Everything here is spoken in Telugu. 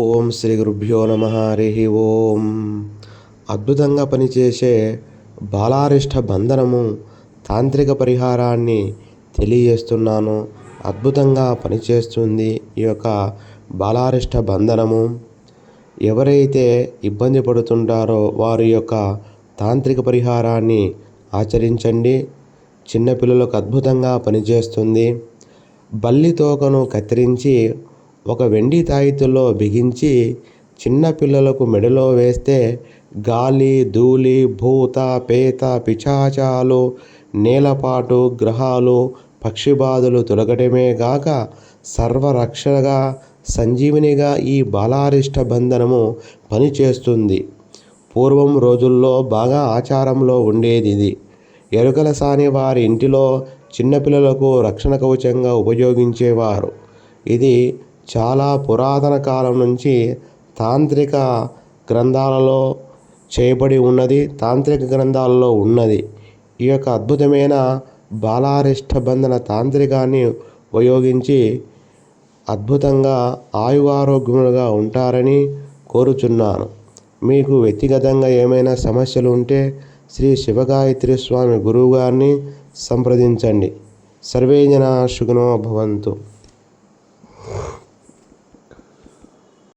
ఓం శ్రీ గురుభ్యో నమ. హరి ఓం. అద్భుతంగా పనిచేసే బాలారిష్ట బంధనము తాంత్రిక పరిహారాన్ని తెలియజేస్తున్నాను. అద్భుతంగా పనిచేస్తుంది ఈ యొక్క బాలారిష్ట బంధనము. ఎవరైతే ఇబ్బంది పడుతుంటారో వారి యొక్క తాంత్రిక పరిహారాన్ని ఆచరించండి. చిన్నపిల్లలకు అద్భుతంగా పనిచేస్తుంది. బల్లి తోకను కత్తిరించి ఒక వెండి తాయితులో బిగించి చిన్నపిల్లలకు మెడలో వేస్తే గాలి, ధూళి, భూత, పేత, పిశాచాలు, నేలపాటు, గ్రహాలు, పక్షిబాధలు తొలగటమే గాక సర్వరక్షగా సంజీవినిగా ఈ బాలారిష్ట బంధనము పనిచేస్తుంది. పూర్వం రోజుల్లో బాగా ఆచారంలో ఉండేది ఇది. ఎరుకల సాని వారి ఇంటిలో చిన్నపిల్లలకు రక్షణ కవచంగా ఉపయోగించేవారు. ఇది చాలా పురాతన కాలం నుంచి తాంత్రిక గ్రంథాలలో చేయబడి ఉన్నది. తాంత్రిక గ్రంథాలలో ఉన్నది. ఈ యొక్క అద్భుతమైన బాలారిష్ట బంధన తాంత్రికాన్ని ఉపయోగించి అద్భుతంగా ఆయువారోగ్యములుగా ఉంటారని కోరుచున్నాను. మీకు వ్యక్తిగతంగా ఏమైనా సమస్యలు ఉంటే శ్రీ శివగాయత్రి స్వామి గురువు గారిని సంప్రదించండి. సర్వే జనా సుఖినో భవంతు.